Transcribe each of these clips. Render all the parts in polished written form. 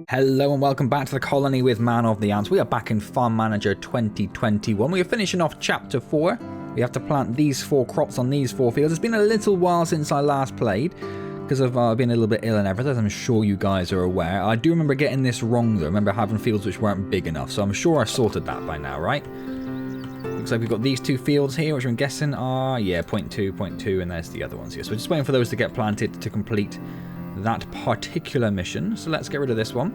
Hello and welcome back to the colony with Man of the Antz. We are back in Farm Manager 2021. We are finishing off Chapter 4. We have to plant these 4 crops on these 4 fields. It's been a little while since I last played because I've been a little bit ill and everything, as I'm sure you guys are aware. I do remember getting this wrong though. I remember having fields which weren't big enough, so I'm sure I sorted that by now, right? Looks like we've got these 2 fields here, which I'm guessing are, yeah, 0.2, and there's the other ones here. So we're just waiting for those to get planted to complete that particular mission. So let's get rid of this one.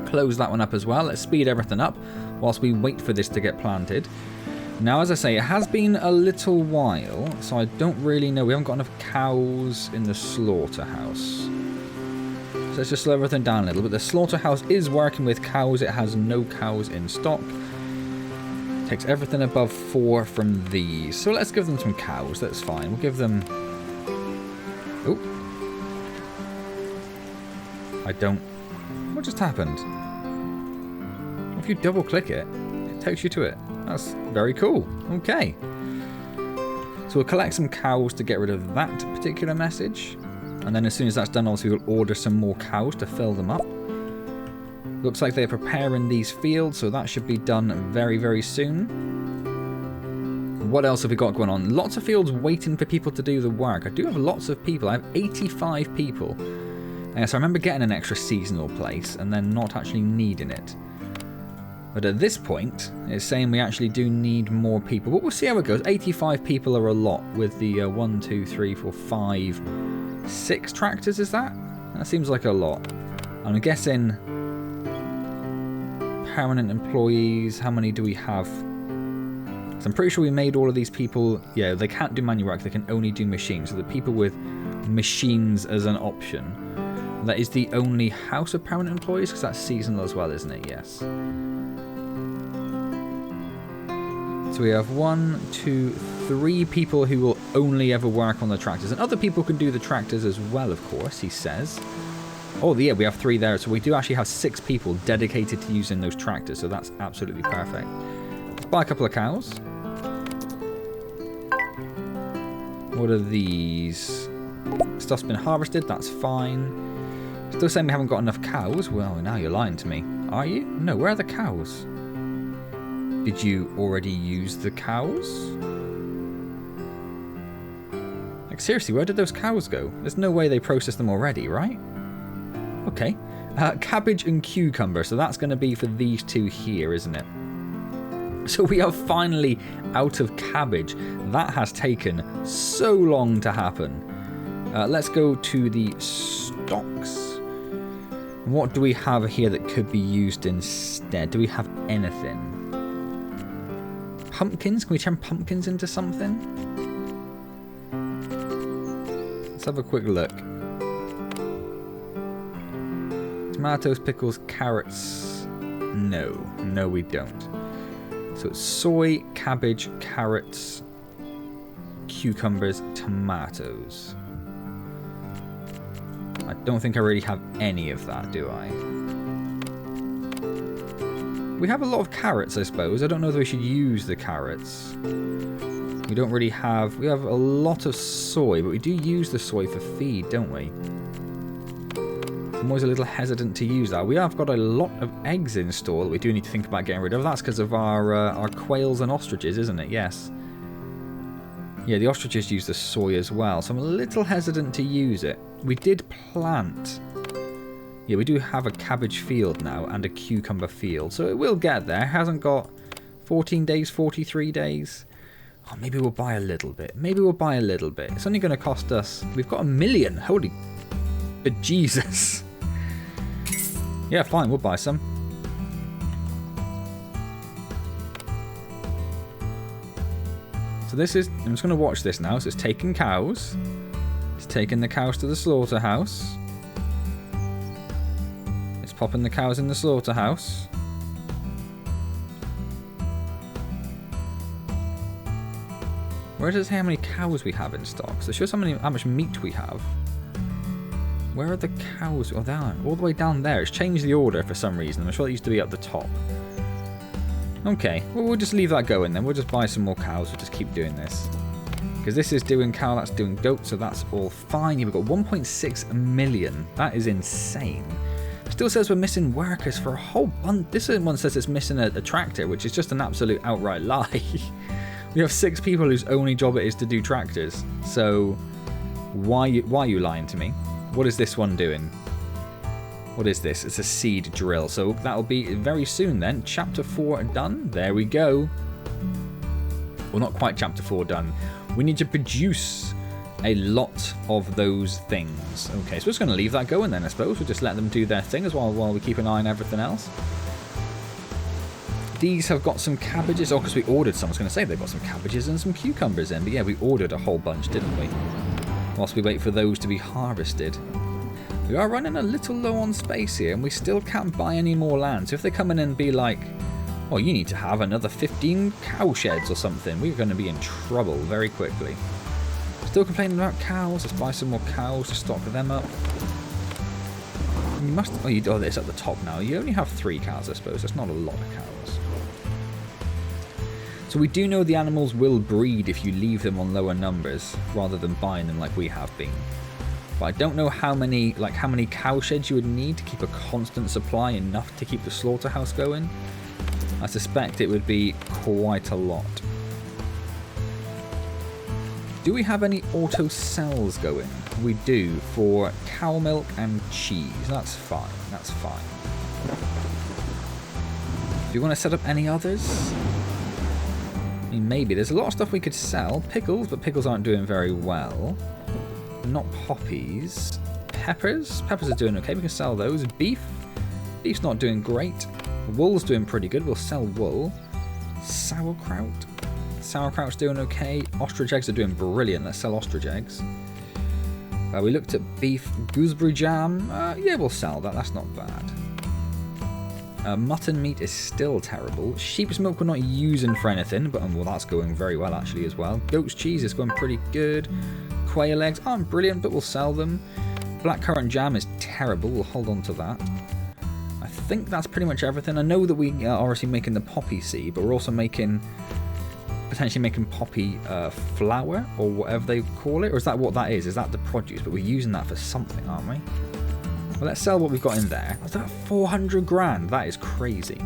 Close that one up as well. Let's speed everything up whilst we wait for this to get planted. Now, as I say, it has been a little while, so I don't really know. We haven't got enough cows in the slaughterhouse. So let's just slow everything down a little bit. The slaughterhouse is working with cows. It has no cows in stock. Takes everything above 4 from these. So let's give them some cows. That's fine. We'll give them... Oh. I don't... What just happened? If you double click it, it takes you to it. That's very cool. Okay. So we'll collect some cows to get rid of that particular message. And then as soon as that's done, obviously we'll order some more cows to fill them up. Looks like they're preparing these fields, so that should be done very, very soon. What else have we got going on? Lots of fields waiting for people to do the work. I do have lots of people. I have 85 people. So I remember getting an extra seasonal place and then not actually needing it. But at this point, it's saying we actually do need more people. But we'll see how it goes. 85 people are a lot with the 1, 2, 3, 4, 5, 6 tractors, is that? That seems like a lot. I'm guessing permanent employees, how many do we have? So I'm pretty sure we made all of these people, yeah, they can't do manual work, they can only do machines. So the people with machines as an option. That is the only house of permanent employees, because that's seasonal as well, isn't it? Yes. So we have 1, 2, 3 people who will only ever work on the tractors. And other people can do the tractors as well, of course, he says. Oh, yeah, we have 3 there. So we do actually have 6 people dedicated to using those tractors. So that's absolutely perfect. Let's buy a couple of cows. What are these? Stuff's been harvested. That's fine. Still saying we haven't got enough cows? Well, now you're lying to me. Are you? No, where are the cows? Did you already use the cows? Like, seriously, where did those cows go? There's no way they processed them already, right? Okay. Cabbage and cucumber. So that's going to be for these 2 here, isn't it? So we are finally out of cabbage. That has taken so long to happen. Let's go to the stocks. What do we have here that could be used instead? Do we have anything? Pumpkins? Can we turn pumpkins into something? Let's have a quick look. Tomatoes, pickles, carrots. No. No, we don't. So it's soy, cabbage, carrots, cucumbers, tomatoes. I don't think I really have any of that, do I? We have a lot of carrots, I suppose. I don't know if we should use the carrots. We don't really have... We have a lot of soy, but we do use the soy for feed, don't we? I'm always a little hesitant to use that. We have got a lot of eggs in store that we do need to think about getting rid of. That's because of our quails and ostriches, isn't it? Yes. Yeah, the ostriches use the soy as well, so I'm a little hesitant to use it. We did plant... Yeah, we do have a cabbage field now and a cucumber field, so it will get there. It hasn't got 14 days, 43 days. Oh, maybe we'll buy a little bit. Maybe we'll buy a little bit. It's only going to cost us... We've got 1 million. Holy... bejesus. Yeah, fine, we'll buy some. So this is... I'm just going to watch this now. So it's taking cows. It's taking the cows to the slaughterhouse. It's popping the cows in the slaughterhouse. Where does it say how many cows we have in stock? So it shows how much meat we have. Where are the cows? Oh, they are all the way down there. It's changed the order for some reason. I'm sure it used to be at the top. Okay, well, we'll just leave that going then. We'll just buy some more cows. We'll just keep doing this. Because this is doing cow, that's doing goat, so that's all fine. We've got 1.6 million. That is insane. Still says we're missing workers for a whole bunch. This one says it's missing a tractor, which is just an absolute outright lie. We have 6 people whose only job it is to do tractors. So why are you lying to me? What is this one doing? What is this? It's a seed drill. So that'll be very soon then. Chapter 4 done. There we go. Well, not quite chapter 4 done. We need to produce a lot of those things. Okay, so we're just going to leave that going then, I suppose. We'll just let them do their thing as well while we keep an eye on everything else. These have got some cabbages. Oh, because we ordered some. I was going to say they've got some cabbages and some cucumbers in. But yeah, we ordered a whole bunch, didn't we? Whilst we wait for those to be harvested. We are running a little low on space here, and we still can't buy any more land. So if they come in and be like, oh, you need to have another 15 cow sheds or something, we're going to be in trouble very quickly. Still complaining about cows. Let's buy some more cows to stock them up. You must... Oh, it's at the top now. You only have 3 cows, I suppose. That's not a lot of cows. So we do know the animals will breed if you leave them on lower numbers, rather than buying them like we have been. But I don't know how many cow sheds you would need to keep a constant supply, enough to keep the slaughterhouse going. I suspect it would be quite a lot. Do we have any auto cells going? We do, for cow milk and cheese. That's fine. That's fine. Do you want to set up any others? I mean, maybe. There's a lot of stuff we could sell. Pickles, but pickles aren't doing very well. Not poppies. Peppers. Peppers are doing okay. We can sell those. Beef. Beef's not doing great. Wool's doing pretty good. We'll sell wool. Sauerkraut. Sauerkraut's doing okay. Ostrich eggs are doing brilliant. Let's sell ostrich eggs. We looked at beef. Gooseberry jam. Yeah, we'll sell that. That's not bad. Mutton meat is still terrible. Sheep's milk we're not using for anything, but well, that's going very well actually as well. Goat's cheese is going pretty good. Quail eggs aren't brilliant, but we'll sell them. Blackcurrant jam is terrible. We'll hold on to that. I think that's pretty much everything. I know that we are obviously making the poppy seed, but we're also potentially making poppy flour, or whatever they call it. Or is that what that is? Is that the produce? But we're using that for something, aren't we? Well, let's sell what we've got in there. Is that 400 grand? That is crazy.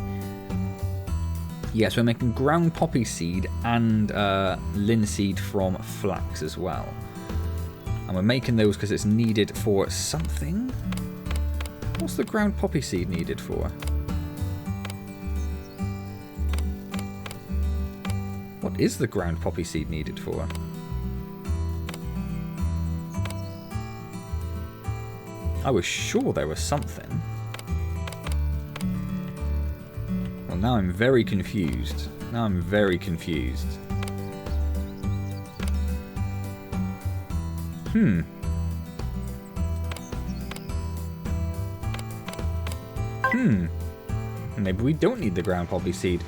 Yes, we're making ground poppy seed and linseed from flax as well. And we're making those because it's needed for something. What's the ground poppy seed needed for? What is the ground poppy seed needed for? I was sure there was something. Well, now I'm very confused. Now I'm very confused. Maybe we don't need the ground poppy seed.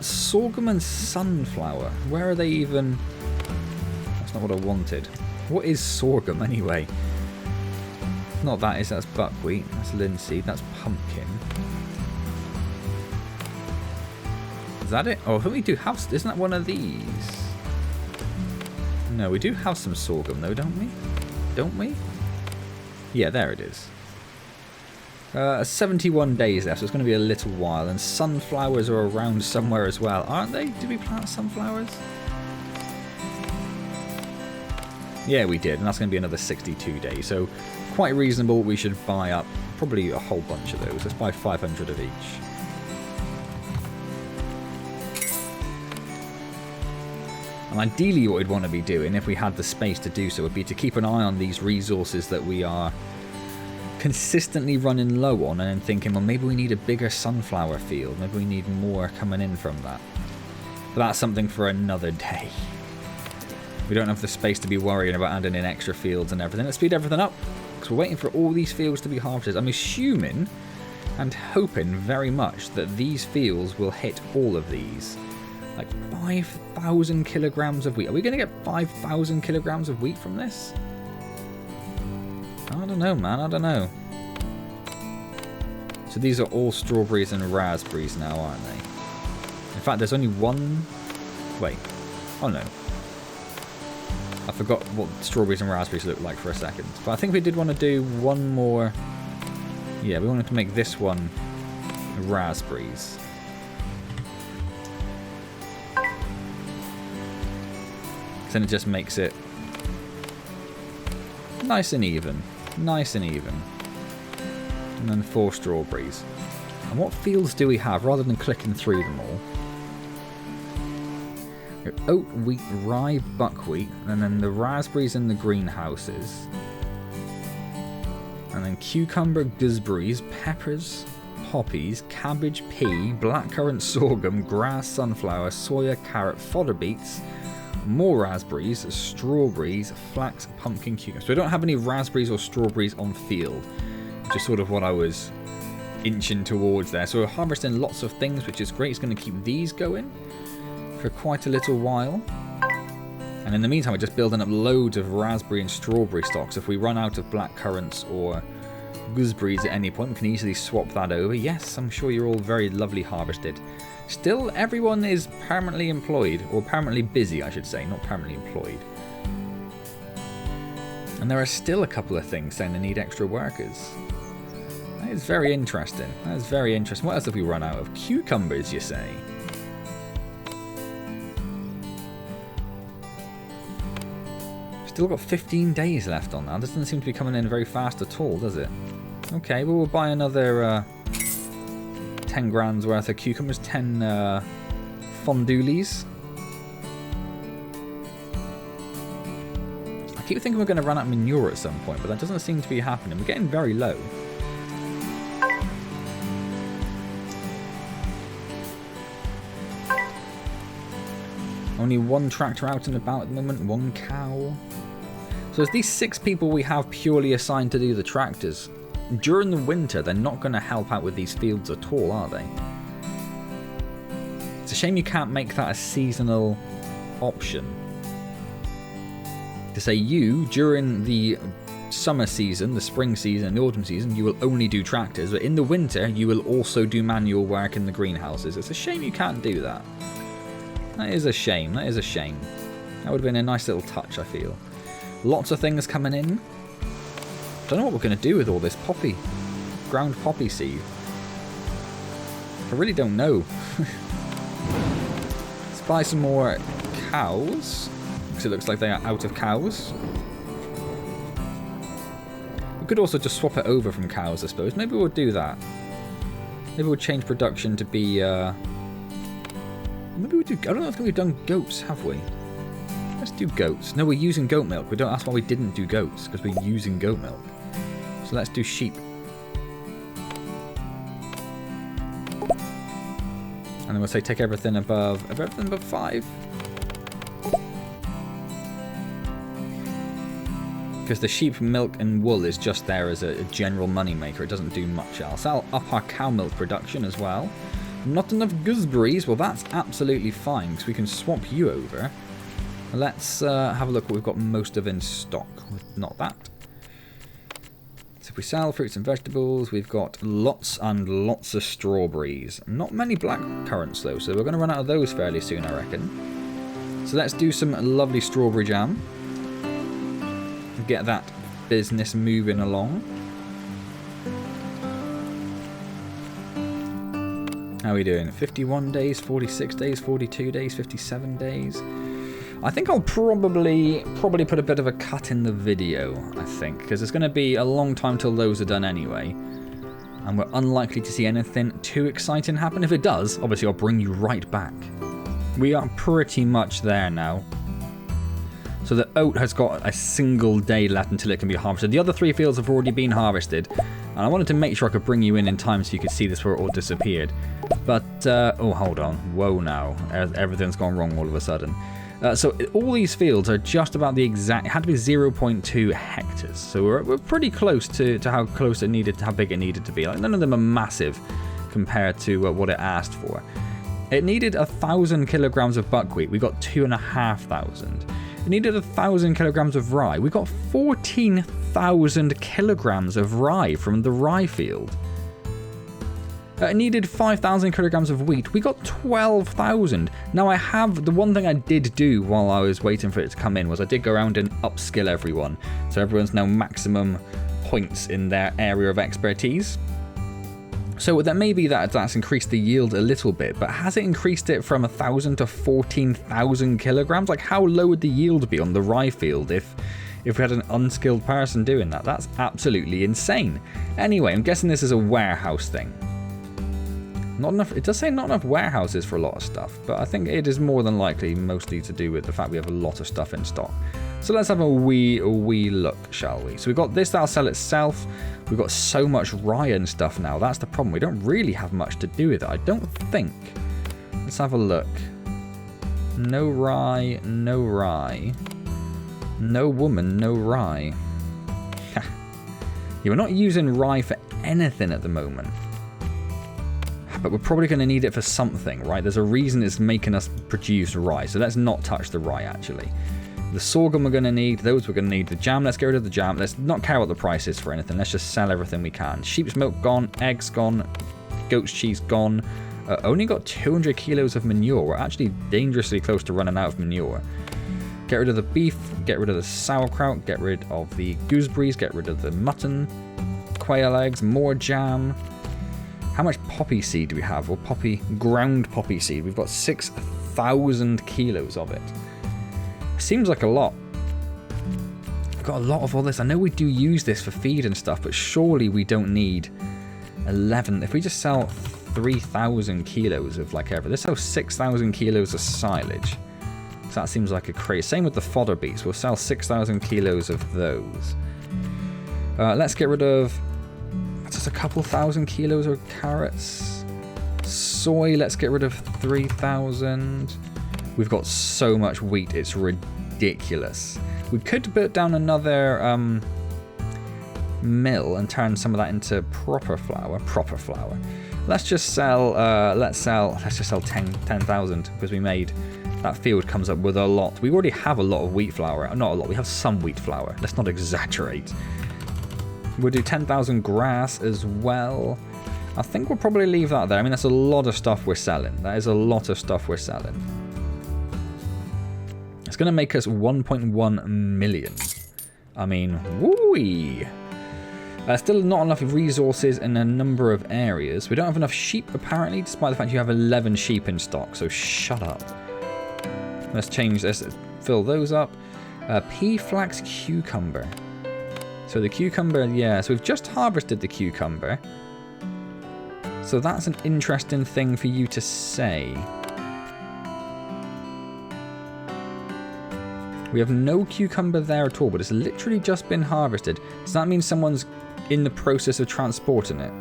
Sorghum and sunflower. Where are they even? That's not what I wanted. What is sorghum anyway? Not that is, that's buckwheat. That's linseed. That's pumpkin. Is that it? Oh, I think we do have... Isn't that one of these? No, we do have some sorghum though, don't we? Don't we? Yeah, there it is. 71 days left, so it's going to be a little while. And sunflowers are around somewhere as well, aren't they? Did we plant sunflowers? Yeah, we did, and that's going to be another 62 days. So quite reasonable. We should buy up probably a whole bunch of those. Let's buy 500 of each. And ideally what we'd want to be doing, if we had the space to do so, would be to keep an eye on these resources that we are consistently running low on, and then thinking, well, maybe we need a bigger sunflower field. Maybe we need more coming in from that. But that's something for another day. We don't have the space to be worrying about adding in extra fields and everything. Let's speed everything up, because we're waiting for all these fields to be harvested. I'm assuming and hoping very much that these fields will hit all of these. Like 5,000 kilograms of wheat. Are we going to get 5,000 kilograms of wheat from this? I don't know, man. I don't know. So these are all strawberries and raspberries now, aren't they? In fact, there's only one... Wait. Oh, no. I forgot what strawberries and raspberries look like for a second. But I think we did want to do one more Yeah, we wanted to make this one raspberries. Then it just makes it nice and even. Nice and even. And then 4 strawberries. And what fields do we have rather than clicking through them all? Oat, wheat, rye, buckwheat, and then the raspberries in the greenhouses. And then cucumber, gooseberries, peppers, poppies, cabbage, pea, blackcurrant, sorghum, grass, sunflower, soya, carrot, fodder beets, more raspberries, strawberries, flax, pumpkin, cucumber. So we don't have any raspberries or strawberries on field, which is sort of what I was inching towards there. So we're harvesting lots of things, which is great. It's going to keep these going for quite a little while. And in the meantime, we're just building up loads of raspberry and strawberry stocks. If we run out of blackcurrants or gooseberries at any point, we can easily swap that over. Yes, I'm sure you're all very lovely harvested. Still, everyone is permanently employed, or permanently busy, I should say, not permanently employed. And there are still a couple of things saying they need extra workers. That is very interesting. That is very interesting. What else have we run out of? Cucumbers, you say? Still got 15 days left on that. This doesn't seem to be coming in very fast at all, does it? Okay, well, we'll buy another 10 grand's worth of cucumbers, 10 fondulis. I keep thinking we're going to run out of manure at some point, but that doesn't seem to be happening. We're getting very low. Only 1 tractor out and about at the moment, 1 cow. So it's these 6 people we have purely assigned to do the tractors. During the winter, they're not going to help out with these fields at all, are they? It's a shame you can't make that a seasonal option. To say you, during the summer season, the spring season, and the autumn season, you will only do tractors, but in the winter, you will also do manual work in the greenhouses. It's a shame you can't do that. That is a shame. That is a shame. That would have been a nice little touch, I feel. Lots of things coming in. Don't know what we're going to do with all this poppy. Ground poppy seed. I really don't know. Let's buy some more cows. Because it looks like they are out of cows. We could also just swap it over from cows, I suppose. Maybe we'll do that. Maybe we'll change production to be... Maybe we do... I don't know if we've done goats, have we? Let's do goats. No, we're using goat milk. We don't. That's why we didn't do goats, because we're using goat milk. So let's do sheep. And then we'll say take everything above 5. Because the sheep milk and wool is just there as a general money maker. It doesn't do much else. I'll up our cow milk production as well. Not enough gooseberries. Well, that's absolutely fine, because we can swap you over. Let's have a look what we've got most of in stock. Not that. So if we sell fruits and vegetables, we've got lots and lots of strawberries. Not many black currants though, so we're going to run out of those fairly soon, I reckon. So let's do some lovely strawberry jam. Get that business moving along. How are we doing? 51 days, 46 days, 42 days, 57 days. I think I'll probably put a bit of a cut in the video, I think, because it's going to be a long time till those are done anyway. And we're unlikely to see anything too exciting happen. If it does, obviously I'll bring you right back. We are pretty much there now. So the oat has got a single day left until it can be harvested. The other 3 fields have already been harvested. And I wanted to make sure I could bring you in time so you could see this before it all disappeared. But, oh, hold on. Whoa now. Everything's gone wrong all of a sudden. So all these fields are just about the exact... It had to be 0.2 hectares. So we're pretty close to how close it needed, how big it needed to be. Like, none of them are massive compared to what it asked for. It needed 1,000 kilograms of buckwheat. We got 2,500. It needed 1,000 kilograms of rye. We got 14,000 kilograms of rye from the rye field. It needed 5,000 kilograms of wheat. We got 12,000. Now I have, the one thing I did do while I was waiting for it to come in was I did go around and upskill everyone. So everyone's now maximum points in their area of expertise. So that may be that's increased the yield a little bit, but has it increased it from 1,000 to 14,000 kilograms? Like, how low would the yield be on the rye field if we had an unskilled person doing that? That's absolutely insane. Anyway, I'm guessing this is a warehouse thing. Not enough. It does say not enough warehouses for a lot of stuff, but I think it is more than likely mostly to do with the fact we have a lot of stuff in stock. So let's have a wee look, shall we? So we've got this that'll sell itself. We've got so much rye and stuff now. That's the problem. We don't really have much to do with it, I don't think. Let's have a look. No rye, no rye. No woman, no rye. Yeah, we're not using rye for anything at the moment. But we're probably going to need it for something, right? There's a reason it's making us produce rye. So let's not touch the rye, actually. The sorghum we're going to need. Those we're going to need. The jam, let's get rid of the jam. Let's not care what the price is for anything. Let's just sell everything we can. Sheep's milk gone. Eggs gone. Goat's cheese gone. Only got 200 kilos of manure. We're actually dangerously close to running out of manure. Get rid of the beef. Get rid of the sauerkraut. Get rid of the gooseberries. Get rid of the mutton. Quail eggs. More jam. How much poppy seed do we have? Or ground poppy seed? We've got 6,000 kilos of it. Seems like a lot. We've got a lot of all this. I know we do use this for feed and stuff, but surely we don't need 11. If we just sell 3,000 kilos of like everything. Let's sell 6,000 kilos of silage. So that seems like a craze. Same with the fodder beets. We'll sell 6,000 kilos of those. Let's get rid of just a couple thousand kilos of carrots. Soy, let's get rid of 3,000. We've got so much wheat, it's ridiculous. We could put down another mill and turn some of that into proper flour. Let's just sell 10,000 because we made that field comes up with a lot. We already have a lot of wheat flour. Not a lot, we have some wheat flour. Let's not exaggerate. We'll do 10,000 grass as well. I think we'll probably leave that there. I mean, that's a lot of stuff we're selling. That is a lot of stuff we're selling. It's going to make us 1.1 million. I mean, woo-wee. Still not enough resources in a number of areas. We don't have enough sheep, apparently, despite the fact you have 11 sheep in stock. So shut up. Let's change this. Fill those up. Pea, flax, cucumber. So the cucumber, yeah, so we've just harvested the cucumber. So that's an interesting thing for you to say. We have no cucumber there at all, but it's literally just been harvested. Does that mean someone's in the process of transporting it?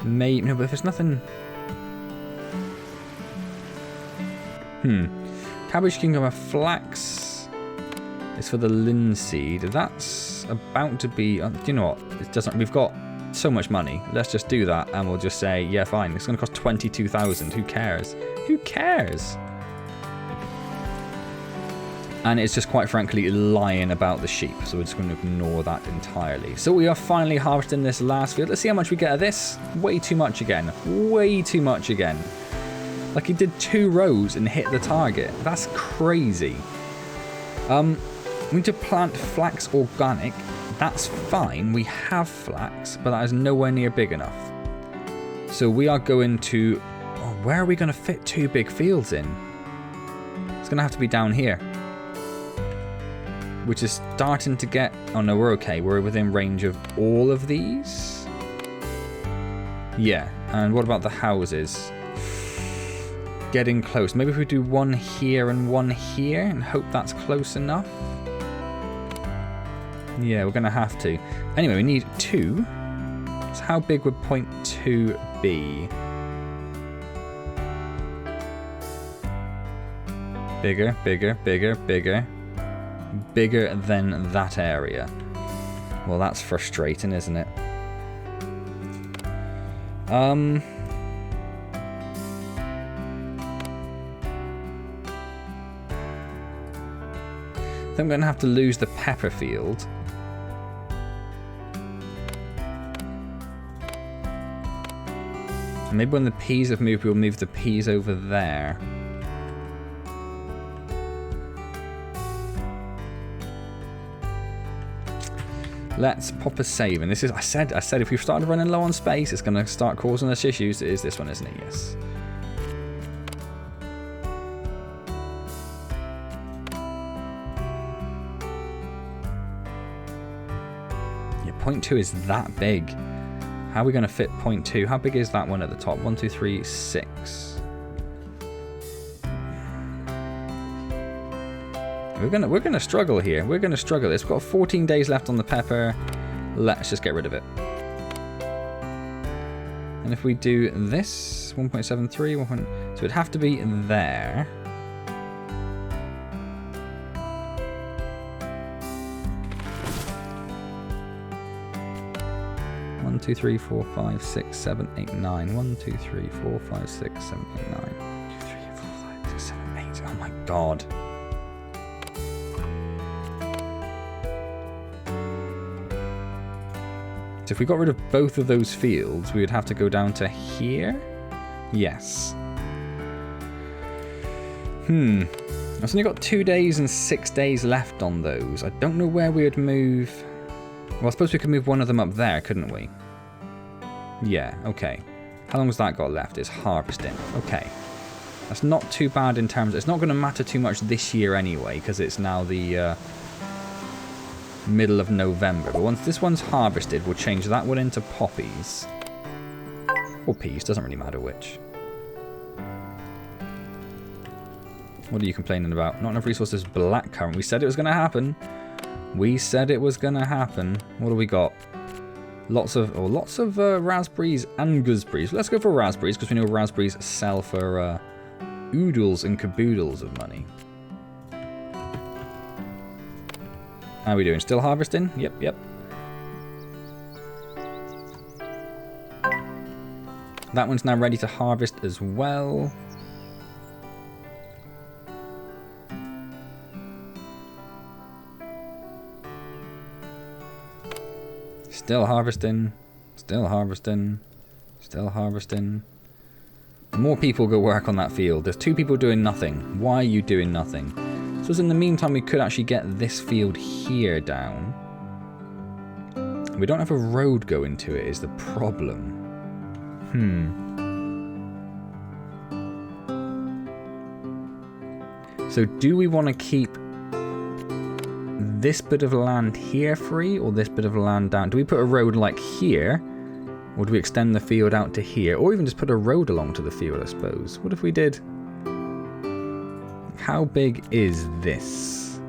No, but if there's nothing... Cabbage, cucumber, flax is for the linseed. That's about to be... do you know what? It doesn't... We've got so much money. Let's just do that and we'll just say, yeah, fine. It's going to cost 22,000. Who cares? Who cares? And it's just quite frankly lying about the sheep. So we're just going to ignore that entirely. So we are finally harvesting this last field. Let's see how much we get of this. Way too much again. Way too much again. Like he did 2 rows and hit the target. That's crazy. We need to plant flax organic. That's fine. We have flax, but that is nowhere near big enough. So we are going to... Oh, where are we going to fit 2 big fields in? It's going to have to be down here. Which is starting to get... Oh no, we're okay. We're within range of all of these. Yeah. And what about the houses? Getting close. Maybe if we do 1 here and 1 here and hope that's close enough. Yeah, we're going to have to. Anyway, we need 2. So how big would point 2 be? Bigger, bigger, bigger, bigger. Bigger than that area. Well, that's frustrating, isn't it? I think I'm going to have to lose the pepper field. Maybe when the peas have moved, we'll move the peas over there. Let's pop a save. And this is, I said if we've started running low on space, it's going to start causing us issues. It is this one, isn't it? Yes. Yeah, 0.2 is that big. How are we going to fit 0.2? How big is that one at the top? 1, 2, 3, 6. We're gonna struggle here. We're gonna struggle. It's got 14 days left on the pepper. Let's just get rid of it. And if we do this, 1.73, so it'd have to be there. One, 2, 3, 4, 5, 6, 7, 8, 9. 1, 2, 3, 4, 5, 6, 7, 8, 9. 2, 3, 4, 5, 6, 7, 8. Oh my god. So if we got rid of both of those fields, we would have to go down to here? Yes. I've only got 2 days and 6 days left on those. I don't know where we would move. Well, I suppose we could move one of them up there, couldn't we? Yeah, okay. How long has that got left? It's harvesting. Okay. That's not too bad in terms... It's not going to matter too much this year anyway, because it's now the... middle of November, but once this one's harvested, we'll change that one into poppies. Or peas, doesn't really matter which. What are you complaining about? Not enough resources, blackcurrant. We said it was going to happen. We said it was going to happen. What do we got? Lots of raspberries and gooseberries. Let's go for raspberries, because we know raspberries sell for oodles and caboodles of money. How are we doing? Still harvesting? Yep. That one's now ready to harvest as well. Still harvesting. Still harvesting. Still harvesting. More people go work on that field. There's 2 people doing nothing. Why are you doing nothing? So in the meantime, we could actually get this field here down. We don't have a road going to it, is the problem. So do we want to keep this bit of land here free, or this bit of land down? Do we put a road like here? Or do we extend the field out to here? Or even just put a road along to the field, I suppose. What if we did... How big is this?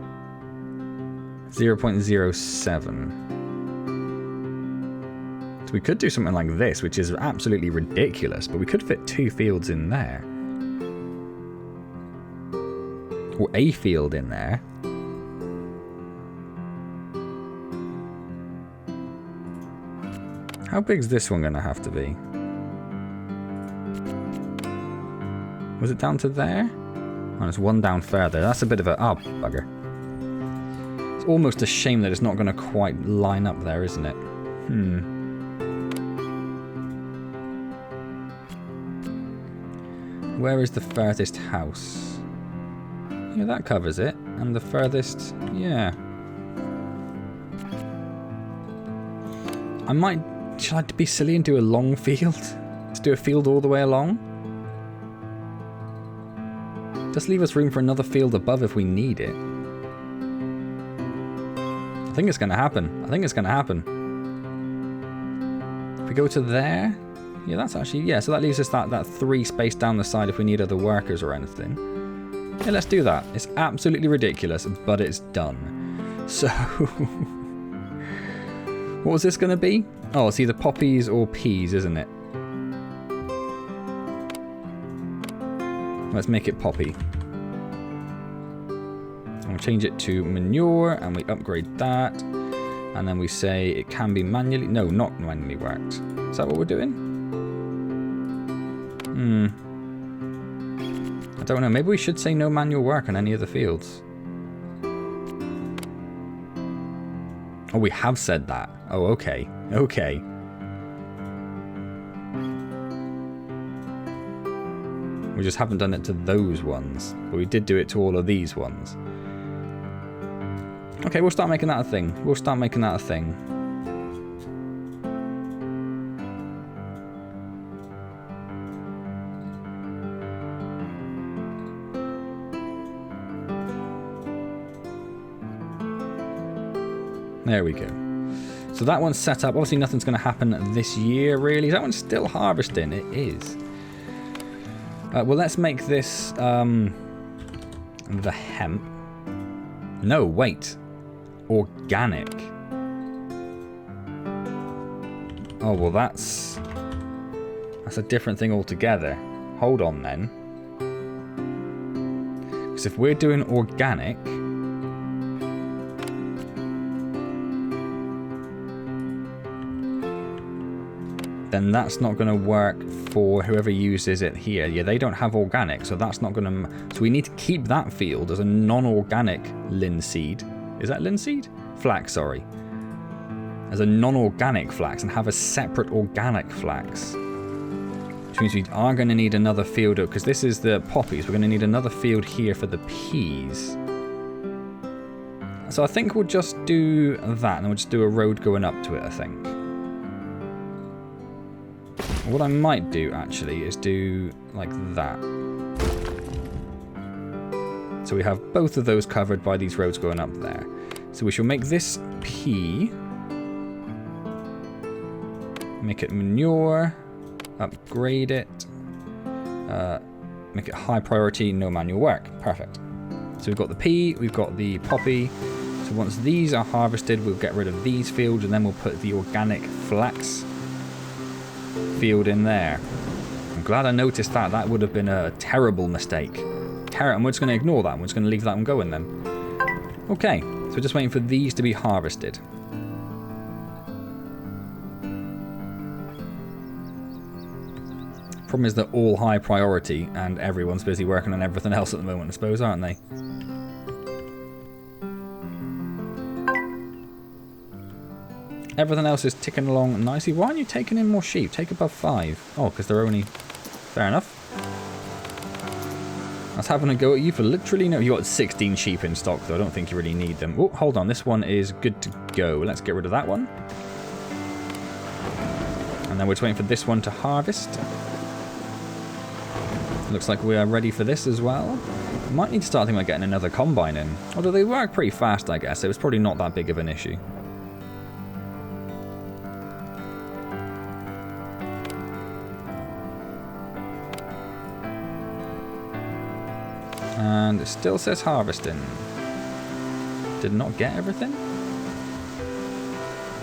0.07. So we could do something like this, which is absolutely ridiculous, but we could fit 2 fields in there. Or a field in there. How big is this one going to have to be? Was it down to there? Oh, it's one down further. That's a bit of a... Oh, bugger. It's almost a shame that it's not going to quite line up there, isn't it? Where is the furthest house? Yeah, that covers it. And the furthest... Yeah. I might... Should I be silly and do a long field? Let's do a field all the way along. Just leave us room for another field above if we need it. I think it's going to happen. I think it's going to happen. If we go to there... Yeah, that's actually... Yeah, so that leaves us that 3 space down the side if we need other workers or anything. Yeah, let's do that. It's absolutely ridiculous, but it's done. So... What was this going to be? Oh, it's either poppies or peas, isn't it? Let's make it poppy. And we'll change it to manure, and we upgrade that. And then we say it can be manually... No, not manually worked. Is that what we're doing? I don't know. Maybe we should say no manual work on any of the fields. Oh, we have said that. Oh, okay. Okay. We just haven't done it to those ones. But we did do it to all of these ones. Okay, we'll start making that a thing. We'll start making that a thing. There we go. So that one's set up. Obviously nothing's going to happen this year, really. Is that one still harvesting? It is. Well, let's make this the hemp. No, wait. Organic. Oh, well, that's a different thing altogether. Hold on, then. Because if we're doing organic... then that's not going to work for whoever uses it here. Yeah, they don't have organic, so that's not going to... So we need to keep that field as a non-organic linseed. Is that linseed? Flax, sorry. As a non-organic flax, and have a separate organic flax. Which means we are going to need another field, because this is the poppies. We're going to need another field here for the peas. So I think we'll just do that, and we'll just do a road going up to it, I think. What I might do, actually, is do like that. So we have both of those covered by these roads going up there. So we shall make this pea. Make it manure. Upgrade it. Make it high priority, no manual work. Perfect. So we've got the pea, we've got the poppy. So once these are harvested, we'll get rid of these fields, and then we'll put the organic flax field in there. I'm glad I noticed that. That would have been a terrible mistake. And we're just going to ignore that. We're just going to leave that one going then. Okay, so we're just waiting for these to be harvested. Problem is they're all high priority and everyone's busy working on everything else at the moment, I suppose, aren't they? Everything else is ticking along nicely. Why aren't you taking in more sheep? Take above 5. Oh, because they're only... Fair enough. I was having a go at you for literally no... You got 16 sheep in stock, though. I don't think you really need them. Oh, hold on. This one is good to go. Let's get rid of that one. And then we're just waiting for this one to harvest. Looks like we are ready for this as well. Might need to start thinking about getting another combine in. Although they work pretty fast, I guess. It was probably not that big of an issue. And it still says harvesting. Did not get everything?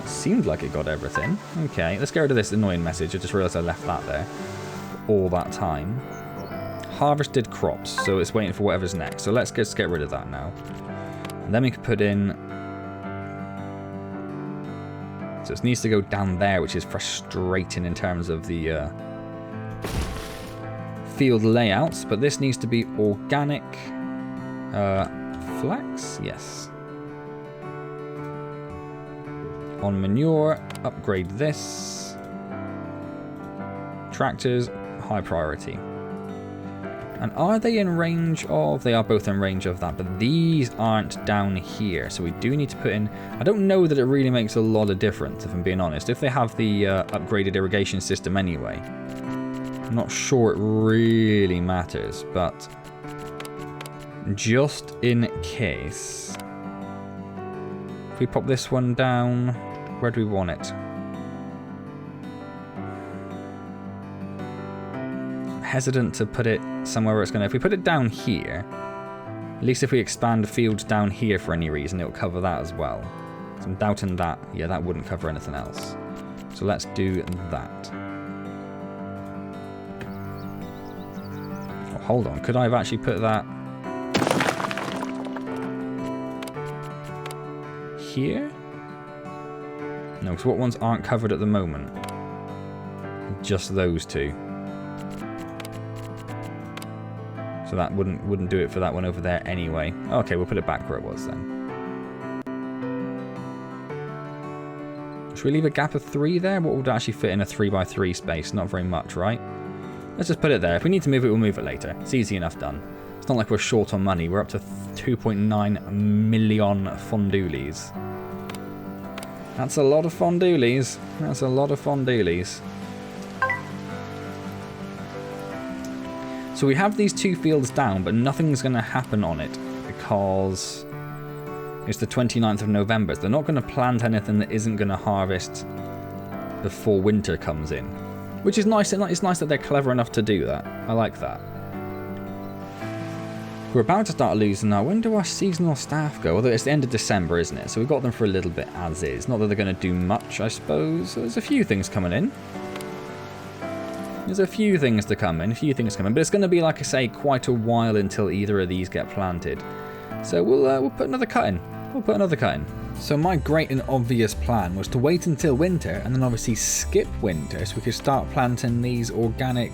It seemed like it got everything. Okay, let's get rid of this annoying message. I just realised I left that there all that time. Harvested crops, so it's waiting for whatever's next. So let's just get rid of that now. And then we can put in... So it needs to go down there, which is frustrating in terms of the... field layouts, but this needs to be organic flax, yes. On manure, upgrade this. Tractors, high priority. And are they in range of... They are both in range of that, but these aren't down here, so we do need to put in... I don't know that it really makes a lot of difference, if I'm being honest, if they have the upgraded irrigation system anyway. I'm not sure it really matters, but just in case, if we pop this one down, where do we want it? I'm hesitant to put it somewhere where it's going to... If we put it down here, at least if we expand the fields down here for any reason, it'll cover that as well. So I'm doubting that. Yeah, that wouldn't cover anything else. So let's do that. Hold on, could I have actually put that here? No, because what ones aren't covered at the moment? Just those two. So that wouldn't do it for that one over there anyway. Okay, we'll put it back where it was then. Should we leave a gap of 3 there? What would actually fit in a 3x3 space? Not very much, right? Let's just put it there. If we need to move it, we'll move it later. It's easy enough done. It's not like we're short on money. We're up to 2.9 million fondulies. That's a lot of fondulies. That's a lot of fondulies. So we have these 2 fields down, but nothing's going to happen on it because It's the 29th of November. So they're not going to plant anything that isn't going to harvest before winter comes in. Which is nice. It's nice that they're clever enough to do that. I like that. We're about to start losing now. When do our seasonal staff go? Although it's the end of December, isn't it? So we've got them for a little bit as is. Not that they're going to do much, I suppose. There's a few things coming in. There's a few things to come in. But it's going to be, like I say, quite a while until either of these get planted. So we'll put another cut in. So my great and obvious plan was to wait until winter and then obviously skip winter so we could start planting these organic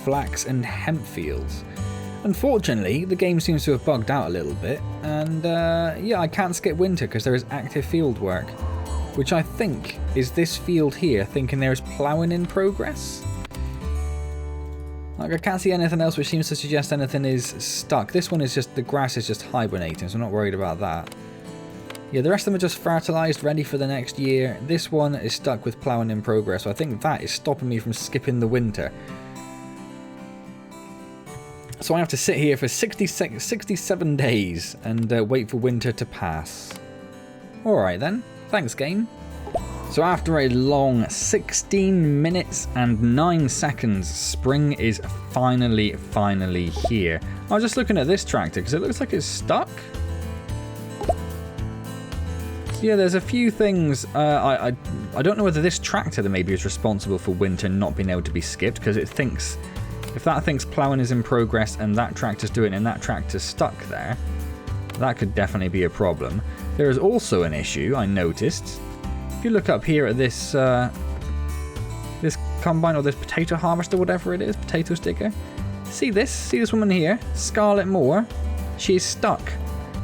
flax and hemp fields. Unfortunately, the game seems to have bugged out a little bit, and yeah, I can't skip winter because there is active field work, which I think is this field here, thinking there is ploughing in progress. Like, I can't see anything else which seems to suggest anything is stuck. This one is just, the grass is just hibernating, so I'm not worried about that. Yeah, the rest of them are just fertilised, ready for the next year. This one is stuck with ploughing in progress, so I think that is stopping me from skipping the winter. So I have to sit here for 67 days and wait for winter to pass. Alright then, thanks game. So after a long 16 minutes and 9 seconds, spring is finally here. I was just looking at this tractor because it looks like it's stuck. So yeah, there's a few things. I don't know whether this tractor that maybe is responsible for winter not being able to be skipped, because it thinks, if that thinks ploughing is in progress and that tractor's doing it and that tractor's stuck there, that could definitely be a problem. There is also an issue I noticed. If you look up here at this this combine or this potato harvester, whatever it is, potato sticker. See this woman here, Scarlett Moore. She is stuck.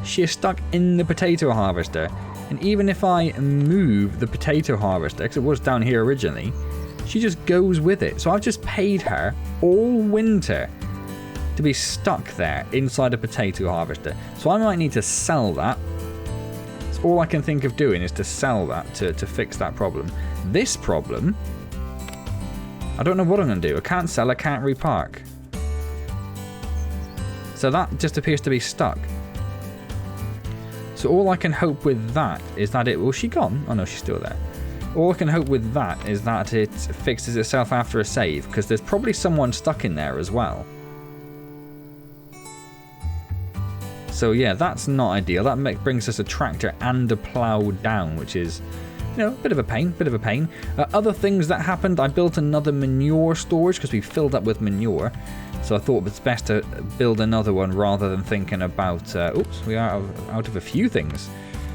She is stuck in the potato harvester. And even if I move the potato harvester, because it was down here originally, she just goes with it. So I've just paid her all winter to be stuck there inside a potato harvester. So I might need to sell that. So all I can think of doing is to sell that to fix that problem. This problem, I don't know what I'm going to do. I can't sell, I can't repark. So that just appears to be stuck. So all I can hope with that is that it... Was she gone? Oh no, she's still there. All I can hope with that is that it fixes itself after a save, because there's probably someone stuck in there as well. So yeah, that's not ideal. That brings us a tractor and a plough down, which is, you know, a bit of a pain. Other things that happened, I built another manure storage because we filled up with manure. So I thought it's best to build another one rather than thinking about... oops, we are out of a few things.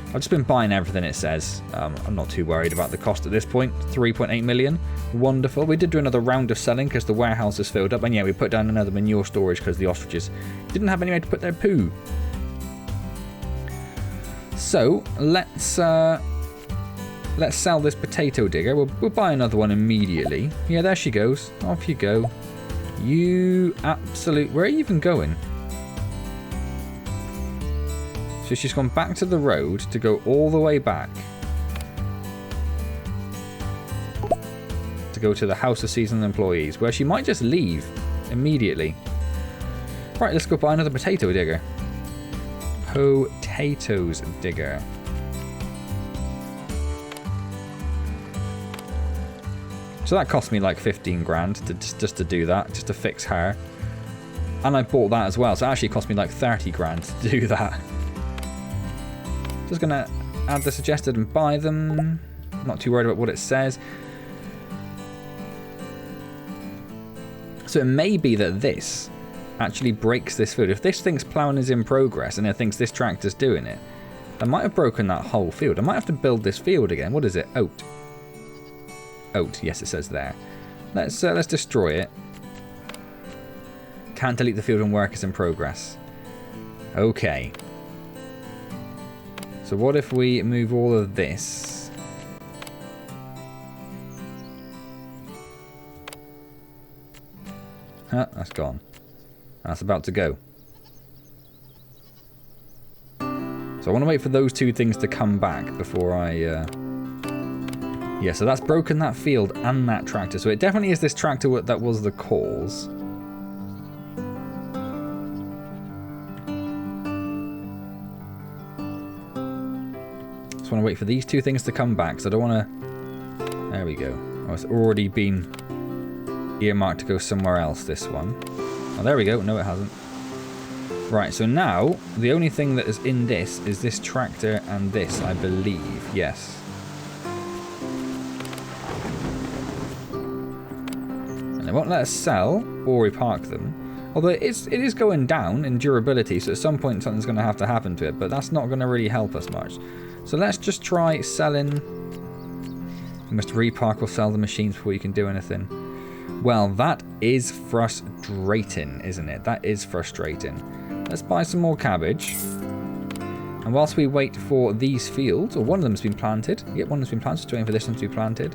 I've just been buying everything it says. I'm not too worried about the cost at this point. 3.8 million. Wonderful. We did do another round of selling because the warehouse is filled up. And yeah, we put down another manure storage because the ostriches didn't have anywhere to put their poo. So, let's sell this potato digger. We'll buy another one immediately. Yeah, there she goes. Off you go. You absolute... Where are you even going? So she's gone back to the road to go all the way back. To go to the House of Seasonal Employees, where she might just leave immediately. Right, let's go buy another potato digger. Potatoes digger. So that cost me like 15 grand just to do that, just to fix her. And I bought that as well, so it actually cost me like 30 grand to do that. Just gonna add the suggested and buy them. Not too worried about what it says. So it may be that this actually breaks this field. If this thinks ploughing is in progress and it thinks this tractor's doing it, I might have broken that whole field. I might have to build this field again. What is it? Oat. Oat, yes, it says there. Let's destroy it. Can't delete the field and work is in progress. Okay. So what if we move all of this? Huh, that's gone. That's about to go. So I want to wait for those two things to come back before I... Yeah, so that's broken that field and that tractor. So it definitely is this tractor that was the cause. just want to wait for these two things to come back, because I don't want to... There we go. Oh, it's already been earmarked to go somewhere else, this one. Oh, there we go. No, it hasn't. Right, so now, the only thing that is in this is this tractor and this, I believe. Yes. And they won't let us sell or repark them. Although it is going down in durability, so at some point something's going to have to happen to it, but that's not going to really help us much. So let's just try selling... You must repark or sell the machines before you can do anything. Well, that is frustrating, isn't it? That is frustrating. Let's buy some more cabbage. And whilst we wait for these fields, or one of them's been planted. Yep, one of them's been planted, just waiting for this one to be planted.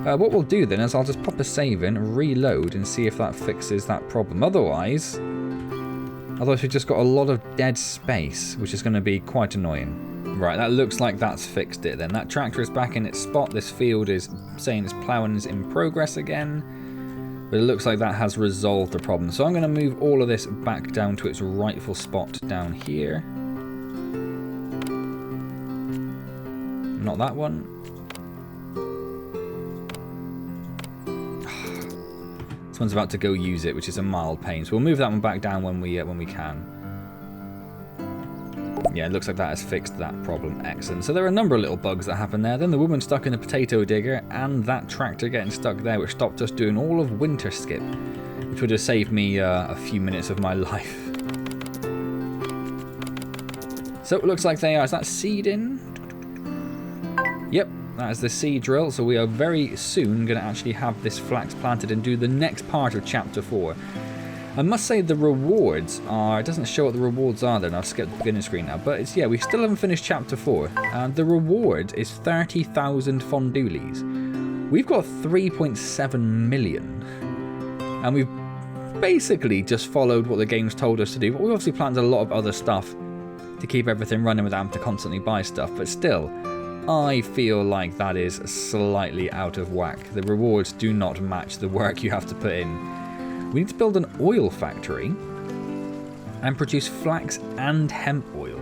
What we'll do then is I'll just pop a save in, reload, and see if that fixes that problem. Otherwise we've just got a lot of dead space, which is going to be quite annoying. Right, that looks like that's fixed it then. That tractor is back in its spot. This field is saying its ploughing is in progress again. But it looks like that has resolved the problem. So I'm going to move all of this back down to its rightful spot down here. Not that one. This one's about to go use it, which is a mild pain. So we'll move that one back down when we can. Yeah, it looks like that has fixed that problem. Excellent. So there are a number of little bugs that happen there. Then the woman stuck in a potato digger and that tractor getting stuck there, which stopped us doing all of winter skip, which would have saved me a few minutes of my life. So it looks like they are. Is that seed in? Yep, that is the seed drill. So we are very soon going to actually have this flax planted and do the next part of chapter 4. I must say the rewards are... It doesn't show what the rewards are then. I've skipped the beginning screen now. But it's, yeah, we still haven't finished chapter 4. And the reward is 30,000 fondulis. We've got 3.7 million. And we've basically just followed what the game's told us to do. But we obviously planned a lot of other stuff to keep everything running without having to constantly buy stuff. But still, I feel like that is slightly out of whack. The rewards do not match the work you have to put in. We need to build an oil factory and produce flax and hemp oil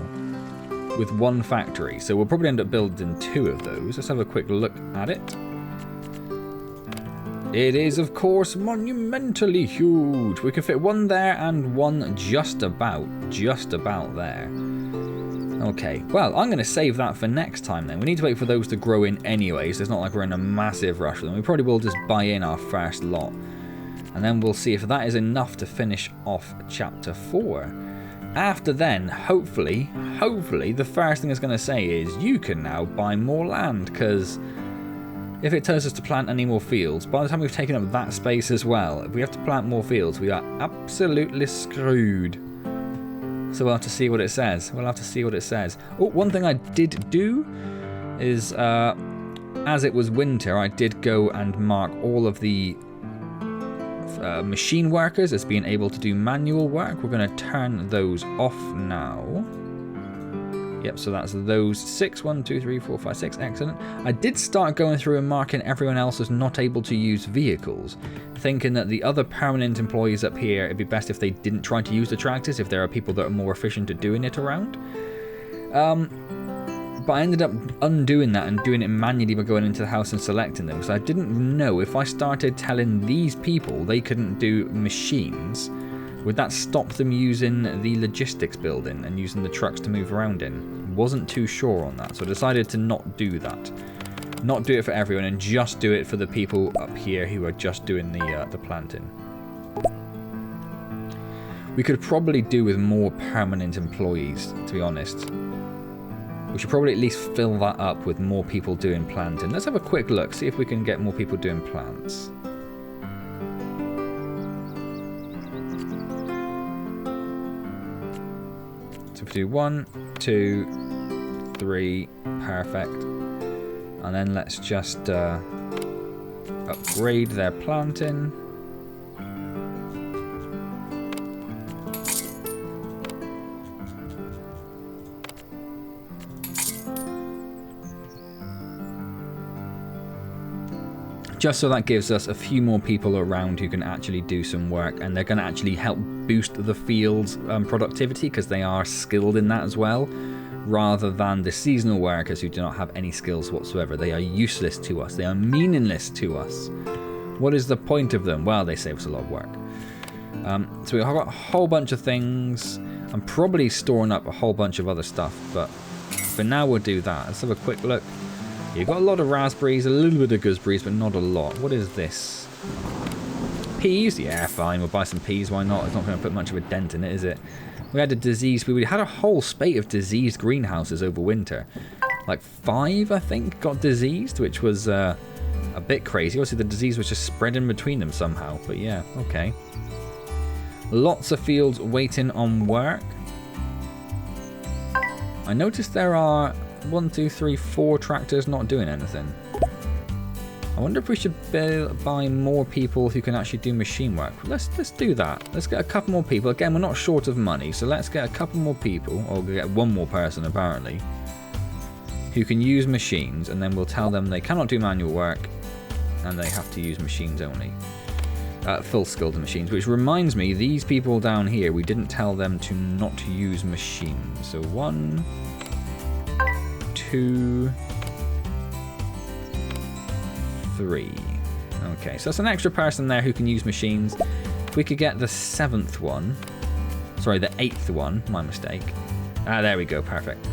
with one factory. So we'll probably end up building 2 of those. Let's have a quick look at it. It is, of course, monumentally huge. We can fit one there and one just about there. Okay, well, I'm going to save that for next time then. We need to wait for those to grow in anyway, so it's not like we're in a massive rush for them. We probably will just buy in our first lot. And then we'll see if that is enough to finish off chapter 4. After then, hopefully, the first thing it's going to say is you can now buy more land, because if it tells us to plant any more fields, by the time we've taken up that space as well, if we have to plant more fields, we are absolutely screwed. So we'll have to see what it says. Oh, one thing I did do is, as it was winter, I did go and mark all of the machine workers as being able to do manual work. We're going to turn those off now. Yep, so that's those 6. 1, 2, 3, 4, 5, 6. Excellent. I did start going through and marking everyone else as not able to use vehicles, thinking that the other permanent employees up here, it'd be best if they didn't try to use the tractors if there are people that are more efficient at doing it around. But I ended up undoing that and doing it manually by going into the house and selecting them. So I didn't know if I started telling these people they couldn't do machines, would that stop them using the logistics building and using the trucks to move around in? Wasn't too sure on that, so I decided to not do that. Not do it for everyone and just do it for the people up here who are just doing the planting. We could probably do with more permanent employees, to be honest. We should probably at least fill that up with more people doing planting. Let's have a quick look, see if we can get more people doing plants. So if we do 1, 2, 3, perfect. And then let's just upgrade their planting. Just so that gives us a few more people around who can actually do some work, and they're going to actually help boost the field's productivity because they are skilled in that as well, rather than the seasonal workers who do not have any skills whatsoever. They are useless to us. They are meaningless to us. What is the point of them? Well, they save us a lot of work. So we've got a whole bunch of things. I'm probably storing up a whole bunch of other stuff, but for now we'll do that. Let's have a quick look. You've got a lot of raspberries, a little bit of gooseberries, but not a lot. What is this? Peas? Yeah, fine. We'll buy some peas. Why not? It's not going to put much of a dent in it, is it? We had a disease. We had a whole spate of diseased greenhouses over winter. Like 5, I think, got diseased, which was a bit crazy. Obviously, the disease was just spreading between them somehow. But yeah, okay. Lots of fields waiting on work. I noticed there are 1, 2, 3, 4 tractors not doing anything. I wonder if we should buy more people who can actually do machine work. Let's do that. Let's get a couple more people. Again, we're not short of money, so let's get a couple more people, or get one more person apparently, who can use machines, and then we'll tell them they cannot do manual work, and they have to use machines only. Full skilled machines, which reminds me, these people down here, we didn't tell them to not use machines. So 1, 2, 3. Okay, so that's an extra person there who can use machines. If we could get the 7th one, sorry, the 8th one, my mistake. There we go, perfect.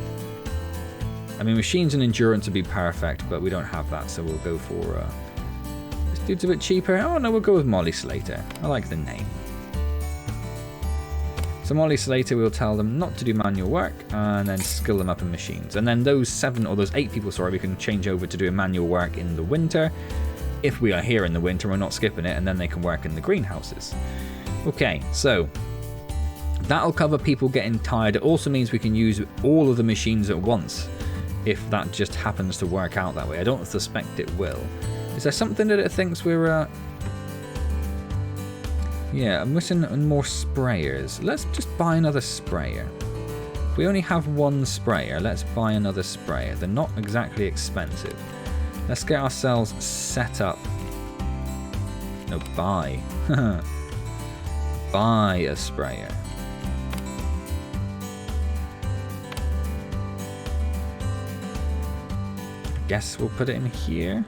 I mean, machines and endurance would be perfect, but we don't have that, so we'll go for this dude's a bit cheaper. Oh no, we'll go with Molly Slater. I like the name. So Molly Slater, we'll tell them not to do manual work and then skill them up in machines. And then those 7 or those 8 people, sorry, we can change over to doing manual work in the winter. If we are here in the winter, we're not skipping it, and then they can work in the greenhouses. Okay, so that'll cover people getting tired. It also means we can use all of the machines at once if that just happens to work out that way. I don't suspect it will. Is there something that it thinks we're... Yeah, I'm missing more sprayers. Let's just buy another sprayer. If we only have 1 sprayer, let's buy another sprayer. They're not exactly expensive. Let's get ourselves set up. No, buy. Buy a sprayer. Guess we'll put it in here.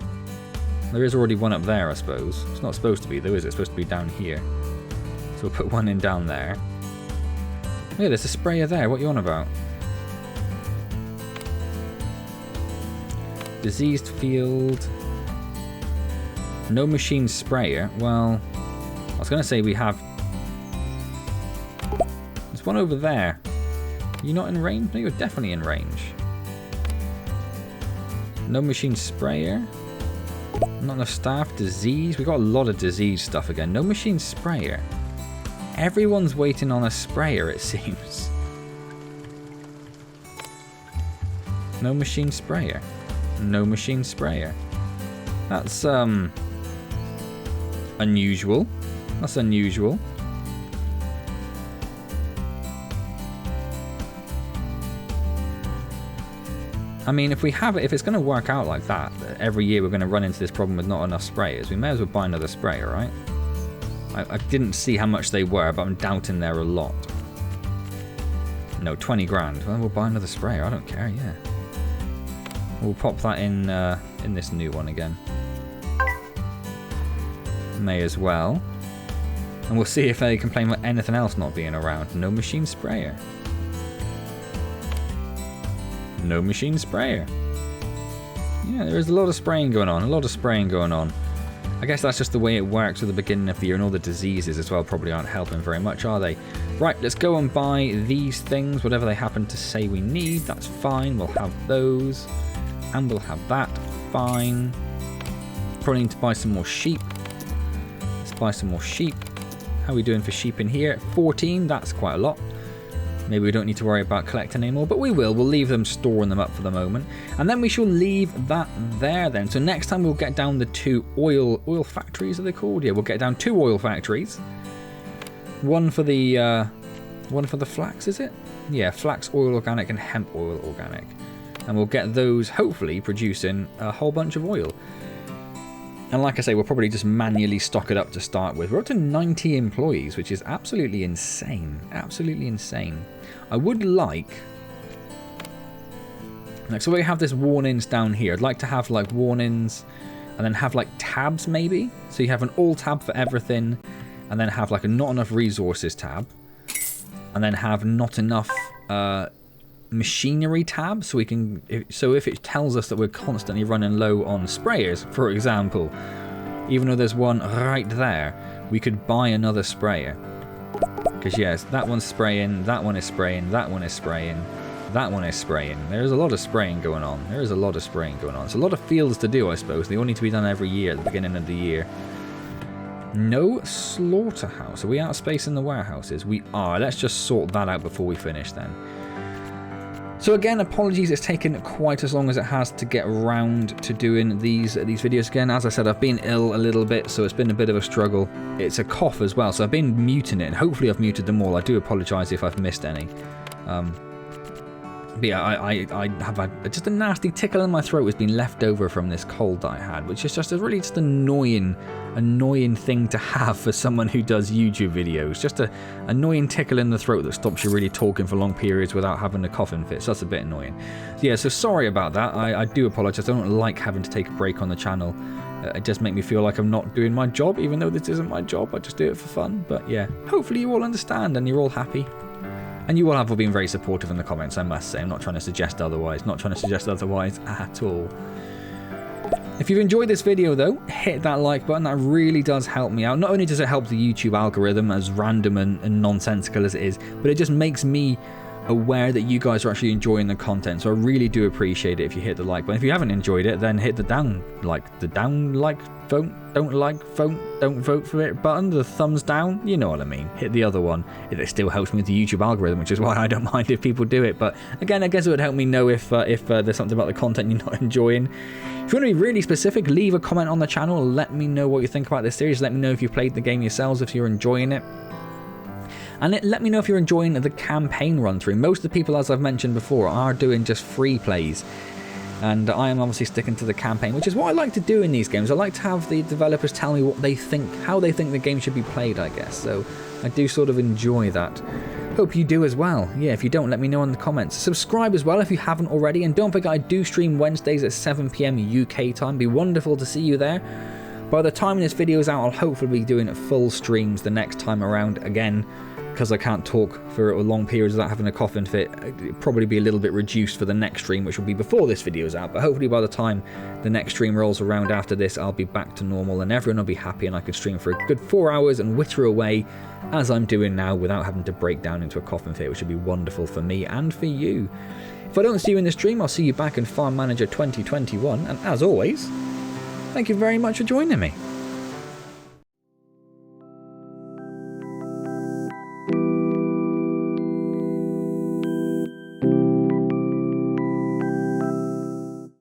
There is already one up there, I suppose. It's not supposed to be, though, is it? It's supposed to be down here. So we'll put one in down there. Yeah, there's a sprayer there. What are you on about? Diseased field. No machine sprayer. Well, I was going to say we have... There's one over there. Are you not in range? No, you're definitely in range. No machine sprayer. Not enough staff. Disease. We got a lot of disease stuff again. No machine sprayer. Everyone's waiting on a sprayer, it seems. No machine sprayer. No machine sprayer. That's unusual. That's unusual. I mean, if we have it, if it's going to work out like that, every year we're going to run into this problem with not enough sprayers, we may as well buy another sprayer, right? I didn't see how much they were, but I'm doubting they're a lot. No, 20 grand. Well, we'll buy another sprayer. I don't care, yeah. We'll pop that in this new one again. May as well. And we'll see if they complain about anything else not being around. No machine sprayer. No machine sprayer. Yeah, there is a lot of spraying going on. A lot of spraying going on. I guess that's just the way it works at the beginning of the year, and all the diseases as well probably aren't helping very much, are they? Right, let's go and buy these things, whatever they happen to say we need. That's fine. We'll have those. And we'll have that. Fine. Probably need to buy some more sheep. Let's buy some more sheep. How are we doing for sheep in here? 14. That's quite a lot. Maybe we don't need to worry about collecting anymore, but we will. We'll leave them, storing them up for the moment. And then we shall leave that there then. So next time we'll get down the 2 oil factories, are they called? Yeah, we'll get down 2 oil factories. One for the flax, is it? Yeah, flax oil organic and hemp oil organic. And we'll get those hopefully producing a whole bunch of oil. And like I say, we'll probably just manually stock it up to start with. We're up to 90 employees, which is absolutely insane. Absolutely insane. I would like... so we have this warnings down here. I'd like to have like warnings and then have like tabs maybe. So you have an all tab for everything and then have like a not enough resources tab. And then have not enough machinery tab, so we can. So if it tells us that we're constantly running low on sprayers, for example, even though there's one right there, we could buy another sprayer. Because yes, that one's spraying, that one is spraying, that one is spraying, that one is spraying. There's a lot of spraying going on. There is a lot of spraying going on. It's a lot of fields to do, I suppose. They all need to be done every year at the beginning of the year. No slaughterhouse. Are we out of space in the warehouses? We are. Let's just sort that out before we finish then. So again, apologies, it's taken quite as long as it has to get around to doing these videos again. As I said, I've been ill a little bit, so it's been a bit of a struggle. It's a cough as well, so I've been muting it, and hopefully I've muted them all. I do apologise if I've missed any. But yeah, I have had just a nasty tickle in my throat has been left over from this cold that I had, which is just a really annoying thing to have for someone who does YouTube videos. Just a annoying tickle in the throat that stops you really talking for long periods without having a coughing fit. So that's a bit annoying. So yeah, so sorry about that. I do apologise. I don't like having to take a break on the channel. It does make me feel like I'm not doing my job, even though this isn't my job. I just do it for fun. But yeah, hopefully you all understand and you're all happy. And you all have been very supportive in the comments, I must say. I'm not trying to suggest otherwise. Not trying to suggest otherwise at all. If you've enjoyed this video, though, hit that like button. That really does help me out. Not only does it help the YouTube algorithm, as random and nonsensical as it is, but it just makes me aware that you guys are actually enjoying the content. So I really do appreciate it if you hit the like button. If you haven't enjoyed it, then hit the down like vote, don't vote for it button, the thumbs down, you know what I mean. Hit the other one. It still helps me with the YouTube algorithm, which is why I don't mind if people do it. But again, I guess it would help me know if there's something about the content you're not enjoying. If you want to be really specific, leave a comment on the channel. Let me know what you think about this series. Let me know if you played the game yourselves, if you're enjoying it. And let me know if you're enjoying the campaign run through. Most of the people, as I've mentioned before, are doing just free plays. And I am obviously sticking to the campaign, which is what I like to do in these games. I like to have the developers tell me what they think, how they think the game should be played, I guess. So I do sort of enjoy that. Hope you do as well. Yeah, if you don't, let me know in the comments. Subscribe as well if you haven't already. And don't forget, I do stream Wednesdays at 7 PM UK time. Be wonderful to see you there. By the time this video is out, I'll hopefully be doing full streams the next time around again. Because I can't talk for long periods without having a coughing fit, it'll probably be a little bit reduced for the next stream, which will be before this video is out. But hopefully by the time the next stream rolls around after this, I'll be back to normal and everyone will be happy and I can stream for a good 4 hours and witter away as I'm doing now without having to break down into a coughing fit, which would be wonderful for me and for you. If I don't see you in the stream, I'll see you back in Farm Manager 2021. And as always, thank you very much for joining me.